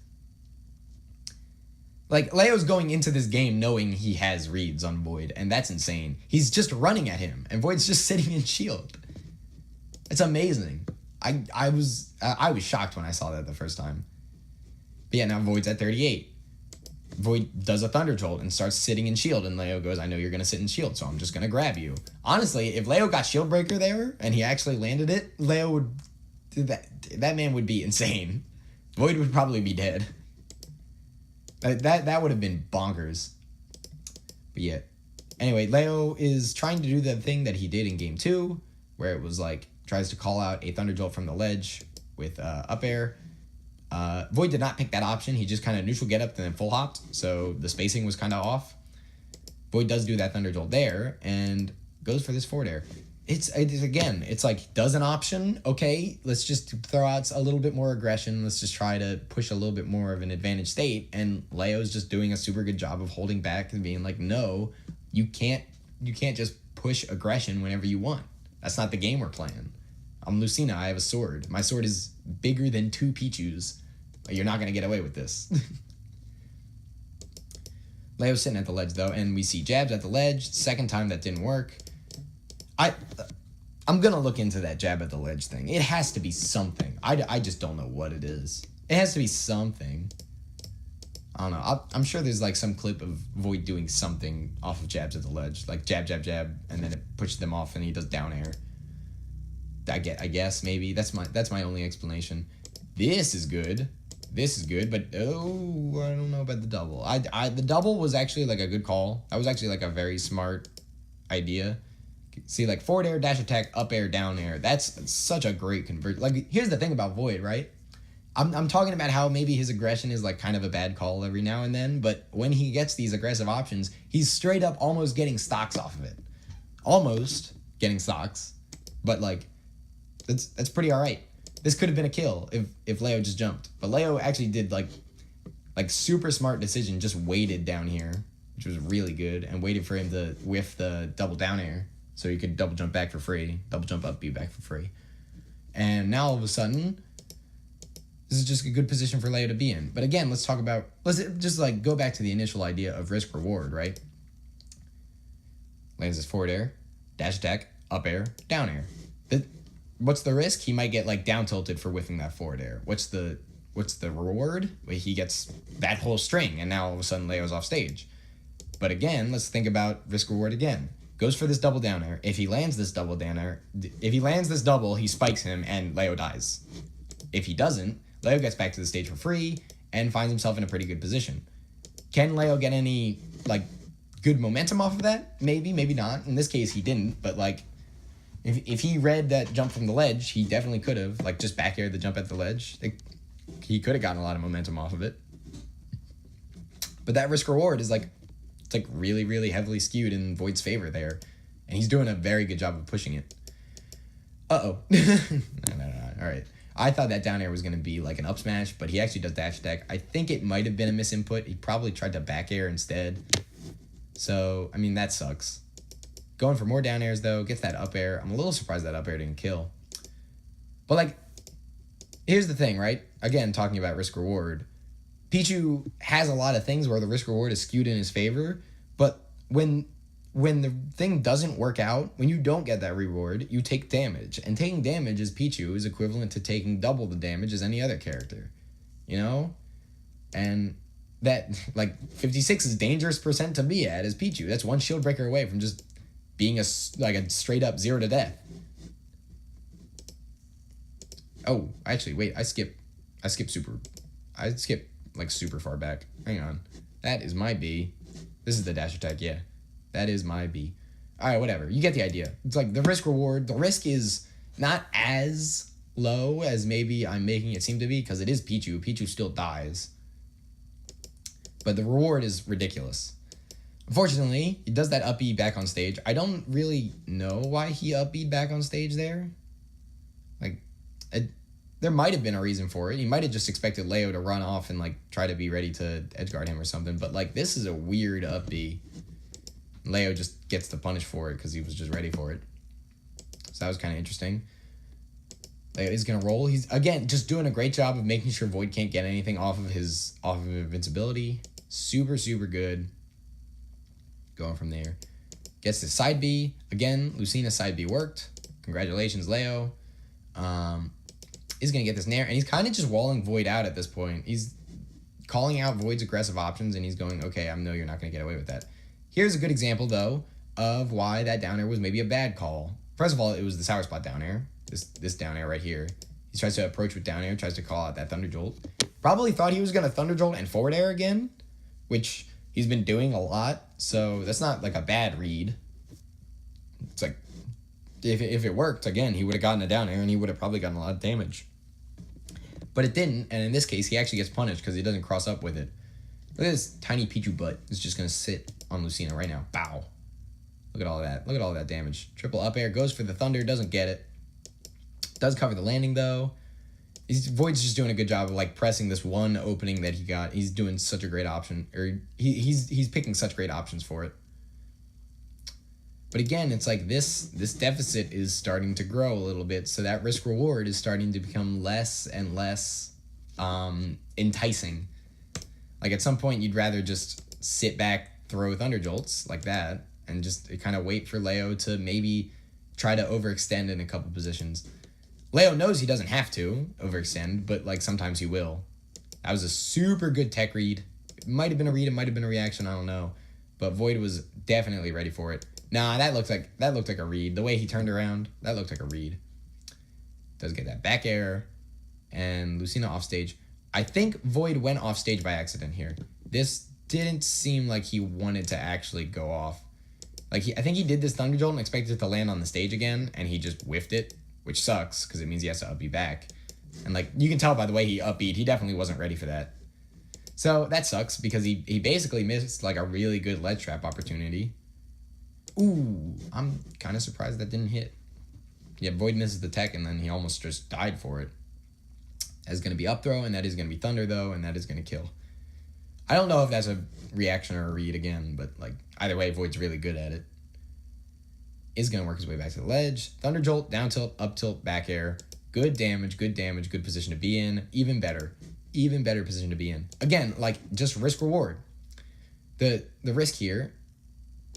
Like, Leo's going into this game knowing he has reads on Void, and that's insane. He's just running at him, and Void's just sitting in shield. It's amazing. I was shocked when I saw that the first time. But yeah, now Void's at 38. Void does a Thunder Jolt and starts sitting in shield, and Leo goes, I know you're going to sit in shield, so I'm just going to grab you. Honestly, if Leo got Shield Breaker there, and he actually landed it, Leo would... That man would be insane. Void would probably be dead. That would have been bonkers. But yeah. Anyway, Leo is trying to do the thing that he did in game 2, where it was like, tries to call out a Thunder Jolt from the ledge with up air. Void did not pick that option. He just kind of neutral get up and then full hopped, so the spacing was kind of off. Void does do that Thunder Jolt there and goes for this forward air. It's again, it's like, does an option, okay, let's just throw out a little bit more aggression. Let's just try to push a little bit more of an advantage state. And Leo's just doing a super good job of holding back and being like, no, you can't just push aggression whenever you want. That's not the game we're playing. I'm Lucina, I have a sword. My sword is bigger than 2 Pichus. You're not going to get away with this. Leo's sitting at the ledge, though, and we see jabs at the ledge. Second time that didn't work. I'm going to look into that jab at the ledge thing. It has to be something. I just don't know what it is. It has to be something. I don't know. I'm sure there's like some clip of Void doing something off of jabs at the ledge. Like jab, jab, jab, and then it pushes them off and he does down air. I guess, maybe. That's my only explanation. This is good. This is good, but oh, I don't know about the double. The double was actually like a good call. That was actually like a very smart idea. See, like forward air, dash attack, up air, down air. That's such a great convert. Like, here's the thing about Void, right? I'm talking about how maybe his aggression is like kind of a bad call every now and then, but when he gets these aggressive options, he's straight up almost getting stocks off of it. Almost getting stocks, but like that's pretty all right. This could have been a kill if Leo just jumped, but Leo actually did like super smart decision, just waited down here, which was really good, and waited for him to whiff the double down air so he could double jump back for free, double jump up, be back for free. And now all of a sudden, this is just a good position for Leo to be in. But again, let's just like go back to the initial idea of risk reward, right? Lands his forward air, dash attack, up air, down air. What's the risk? He might get like down tilted for whiffing that forward air. What's the reward? Well, he gets that whole string, and now all of a sudden Leo's off stage. But again, let's think about risk reward again. Goes for this double down air. If he lands this double down air, he spikes him and Leo dies. If he doesn't, Leo gets back to the stage for free and finds himself in a pretty good position. Can Leo get any like good momentum off of that? Maybe, maybe not. In this case, he didn't, but like if he read that jump from the ledge, he definitely could have, like, just back aired the jump at the ledge. He could have gotten a lot of momentum off of it. But that risk reward is like, it's like really, really heavily skewed in Void's favor there. And he's doing a very good job of pushing it. Uh-oh. No. All right. I thought that down air was going to be like an up smash, but he actually does dash attack. I think it might have been a misinput. He probably tried to back air instead. So, I mean, that sucks. Going for more down airs, though. Gets that up air. I'm a little surprised that up air didn't kill. But, like, here's the thing, right? Again, talking about risk reward. Pichu has a lot of things where the risk reward is skewed in his favor, but when the thing doesn't work out, when you don't get that reward, you take damage. And taking damage as Pichu is equivalent to taking double the damage as any other character. You know? And that, like, 56 is dangerous percent to be at as Pichu. That's one shield breaker away from just being a straight up 0 to death. Oh, actually, wait, I skip like super far back. Hang on. That is my B. This is the dash attack, yeah. That is my B. Alright, whatever. You get the idea. It's like the risk reward. The risk is not as low as maybe I'm making it seem to be, because it is Pichu. Pichu still dies. But the reward is ridiculous. Unfortunately, he does that up B back on stage. I don't really know why he up B'd back on stage there. Like, there might have been a reason for it. He might have just expected Leo to run off and, like, try to be ready to edgeguard him or something. But, like, this is a weird up B. Leo just gets the punish for it because he was just ready for it. So that was kind of interesting. He's going to roll. He's, again, just doing a great job of making sure Void can't get anything off of invincibility. Super, super good. Going from there. Gets to side B. Again, Lucina's side B worked. Congratulations, Leo. He's going to get this Nair. And he's kind of just walling Void out at this point. He's calling out Void's aggressive options, and he's going, okay, I know you're not going to get away with that. Here's a good example, though, of why that down air was maybe a bad call. First of all, it was the sour spot down air. This down air right here. He tries to approach with down air, tries to call out that Thunder Jolt. Probably thought he was going to Thunder Jolt and forward air again, which he's been doing a lot, so that's not like a bad read. It's like, if it worked, again, he would have gotten a down air, and he would have probably gotten a lot of damage. But it didn't, and in this case, he actually gets punished because he doesn't cross up with it. Look at this tiny Pichu butt. It's just going to sit on Lucina right now. Bow. Look at all that. Look at all that damage. Triple up air, goes for the Thunder, doesn't get it. Does cover the landing, though. Void's just doing a good job of, like, pressing this one opening that he got. He's doing such a great option, or he's picking such great options for it. But again, it's like this deficit is starting to grow a little bit, so that risk reward is starting to become less and less enticing. Like, at some point, you'd rather just sit back, throw Thunder Jolts like that, and just kind of wait for Leo to maybe try to overextend in a couple positions. Leo knows he doesn't have to overextend, but, like, sometimes he will. That was a super good tech read. It might have been a read, it might have been a reaction, I don't know. But Void was definitely ready for it. Nah, that looked like a read. The way he turned around, that looked like a read. Does get that back air. And Lucina off stage. I think Void went off stage by accident here. This didn't seem like he wanted to actually go off. Like, I think he did this Thunder Jolt and expected it to land on the stage again, and he just whiffed it, which sucks, because it means he has to up-B back. And, like, you can tell by the way he up-B'd, he definitely wasn't ready for that. So, that sucks, because he basically missed, like, a really good ledge trap opportunity. Ooh, I'm kind of surprised that didn't hit. Yeah, Void misses the tech, and then he almost just died for it. That is going to be up throw, and that is going to be Thunder, though, and that is going to kill. I don't know if that's a reaction or a read again, but, like, either way, Void's really good at it. Is going to work his way back to the ledge. Thunder Jolt, down tilt, up tilt, back air. Good damage, good position to be in. Even better position to be in. Again, like, just risk reward. The risk here,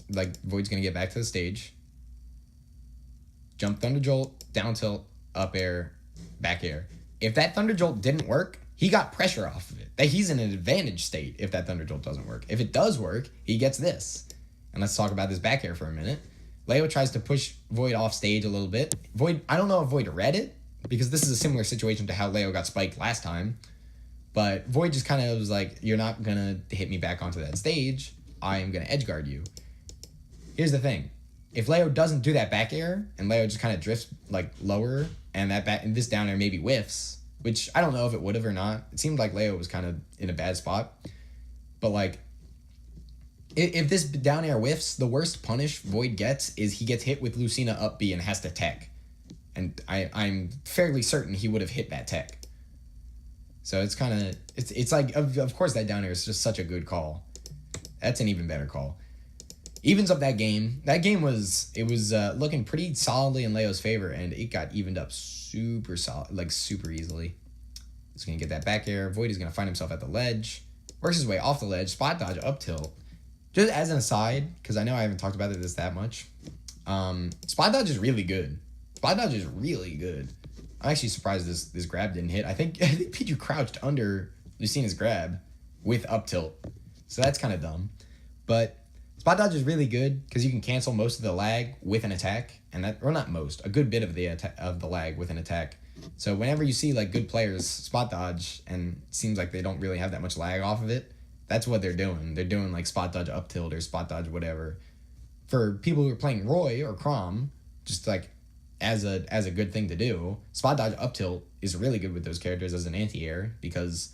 like, Void's going to get back to the stage. Jump Thunder Jolt, down tilt, up air, back air. If that Thunder Jolt didn't work, he got pressure off of it. He's in an advantage state if that Thunder Jolt doesn't work. If it does work, he gets this. And let's talk about this back air for a minute. Leo tries to push Void off stage a little bit. Void, I don't know if Void read it, because this is a similar situation to how Leo got spiked last time. But Void just kind of was like, you're not going to hit me back onto that stage. I am going to edge guard you. Here's the thing. If Leo doesn't do that back air, and Leo just kind of drifts, like, lower, and this down air maybe whiffs, which I don't know if it would have or not. It seemed like Leo was kind of in a bad spot. But, like, if this down air whiffs, the worst punish Void gets is he gets hit with Lucina up B and has to tech. And I'm fairly certain he would have hit that tech. So it's kind of, it's like, of course that down air is just such a good call. That's an even better call. Evens up that game. That game was looking pretty solidly in Leo's favor, and it got evened up super solid, like super easily. He's going to get that back air. Void is going to find himself at the ledge. Works his way off the ledge. Spot dodge up tilt. Just as an aside, because I know I haven't talked about this that much, spot dodge is really good. Spot dodge is really good. I'm actually surprised this grab didn't hit. I think Pichu crouched under Lucina's grab with up tilt. So that's kind of dumb. But spot dodge is really good because you can cancel most of the lag with an attack, and that, or not most, a good bit of the lag with an attack. So whenever you see like good players spot dodge and it seems like they don't really have that much lag off of it, that's what they're doing. They're doing like spot dodge up tilt or spot dodge whatever. For people who are playing Roy or Crom, just like as a good thing to do, spot dodge up tilt is really good with those characters as an anti-air, because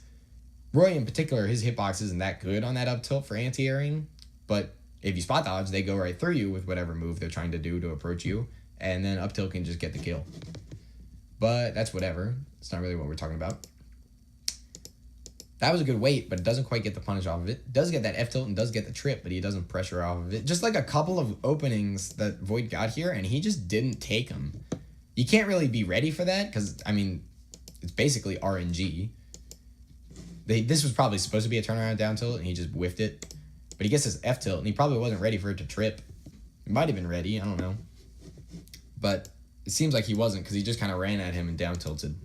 Roy in particular, his hitbox isn't that good on that up tilt for anti-airing, but if you spot dodge, they go right through you with whatever move they're trying to do to approach you, and then up tilt can just get the kill. But that's whatever. It's not really what we're talking about. That was a good weight, but it doesn't quite get the punish off of it. Does get that F tilt and does get the trip, but he doesn't pressure off of it. Just like a couple of openings that Void got here, and he just didn't take them. You can't really be ready for that because, I mean, it's basically RNG. This was probably supposed to be a turnaround down tilt, and he just whiffed it. But he gets his F tilt, and he probably wasn't ready for it to trip. He might have been ready, I don't know. But it seems like he wasn't because he just kind of ran at him and down tilted.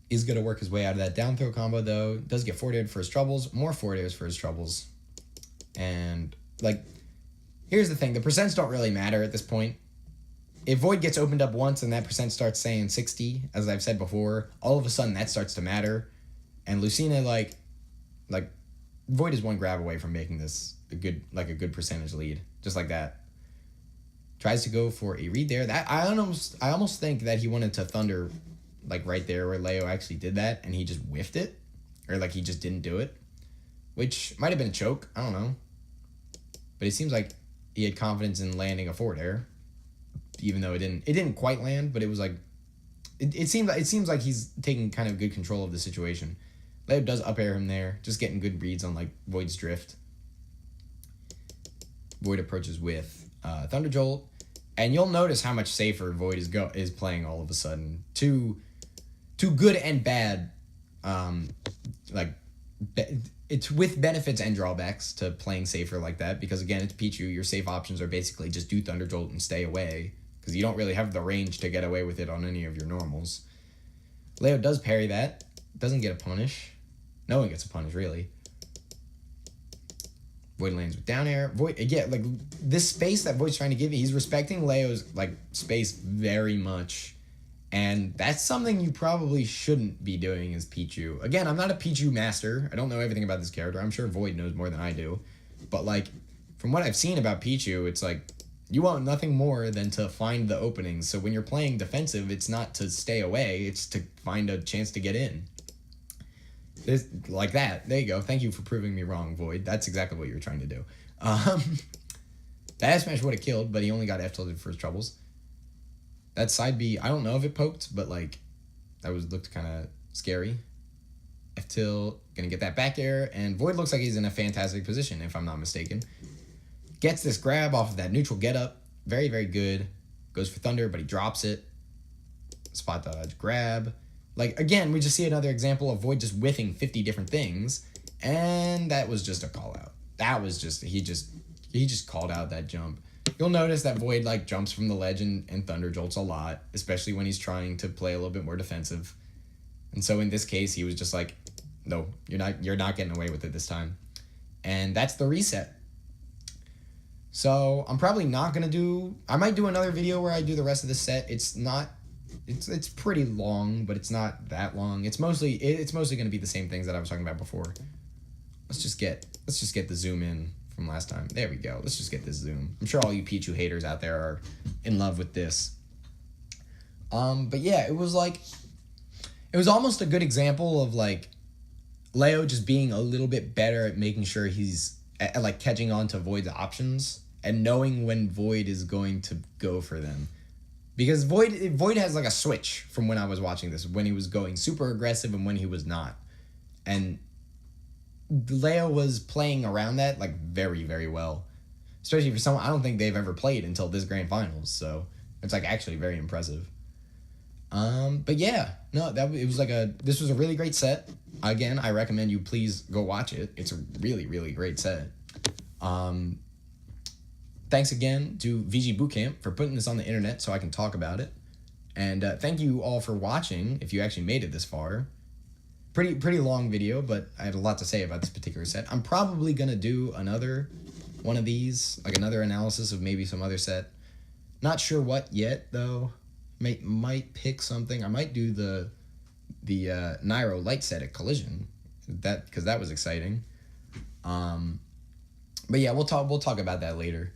He's going to work his way out of that down throw combo, though. Does get forward aired for his troubles. More forward airs for his troubles. And, like, here's the thing. The percents don't really matter at this point. If Void gets opened up once and that percent starts saying 60, as I've said before, all of a sudden that starts to matter. And Lucina, like Void is one grab away from making this a good percentage lead. Just like that. Tries to go for a read there. That I almost think that he wanted to Thunder, like right there where Leo actually did that, and he just whiffed it. Or like he just didn't do it. Which might have been a choke. I don't know. But it seems like he had confidence in landing a forward air. Even though it didn't quite land, but it was like it seems like he's taking kind of good control of the situation. Leo does up air him there, just getting good reads on like Void's drift. Void approaches with Thunder Jolt, and you'll notice how much safer Void is playing all of a sudden. Two good and bad, it's with benefits and drawbacks to playing safer like that, because again, it's Pichu. Your safe options are basically just do Thunder Jolt and stay away, because you don't really have the range to get away with it on any of your normals. Leo does parry that. Doesn't get a punish. No one gets a punish, really. Void lands with down air. Void, again, like, this space that Void's trying to give you, he's respecting Leo's, like, space very much. And that's something you probably shouldn't be doing as Pichu. Again, I'm not a Pichu master. I don't know everything about this character. I'm sure Void knows more than I do. But, like, from what I've seen about Pichu, it's like, you want nothing more than to find the openings. So when you're playing defensive, it's not to stay away. It's to find a chance to get in. Like that. There you go. Thank you for proving me wrong, Void. That's exactly what you were trying to do. That smash would have killed, but he only got F-tilted for his troubles. That side B, I don't know if it poked, but like that looked kind of scary. F-tilt, gonna get that back air, and Void looks like he's in a fantastic position, if I'm not mistaken. Gets this grab off of that neutral getup. Very, very good. Goes for Thunder, but he drops it. Spot dodge, grab. Like, again, we just see another example of Void just whiffing 50 different things, and that was just a call out. That was just, he just called out that jump. You'll notice that Void, like, jumps from the ledge and Thunder Jolts a lot, especially when he's trying to play a little bit more defensive. And so in this case, he was just like, no, you're not getting away with it this time. And that's the reset. So I'm probably not going to do, I might do another video where I do the rest of the set. It's pretty long, but it's not that long. It's mostly going to be the same things that I was talking about before. Let's just get the zoom in from last time. There we go. Let's just get this zoom. I'm sure all you Pichu haters out there are in love with this. But yeah, it was almost a good example of like Leo just being a little bit better at making sure he's at like catching on to Void's options and knowing when Void is going to go for them. Because Void has like a switch from when I was watching this, when he was going super aggressive and when he was not. And Leo was playing around that like very, very well. Especially for someone I don't think they've ever played until this grand finals, so it's like actually very impressive. But yeah, no, this was a really great set. Again, I recommend you please go watch it. It's a really, really great set. Thanks again to VGBootCamp for putting this on the internet so I can talk about it. And thank you all for watching, if you actually made it this far. Pretty long video, but I had a lot to say about this particular set. I'm probably going to do another one of these, like another analysis of maybe some other set. Not sure what yet, though. Might pick something. I might do the Nairo light set at Collision, because that was exciting. But yeah, we'll talk about that later.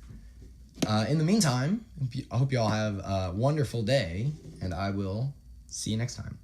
In the meantime, I hope you all have a wonderful day, and I will see you next time.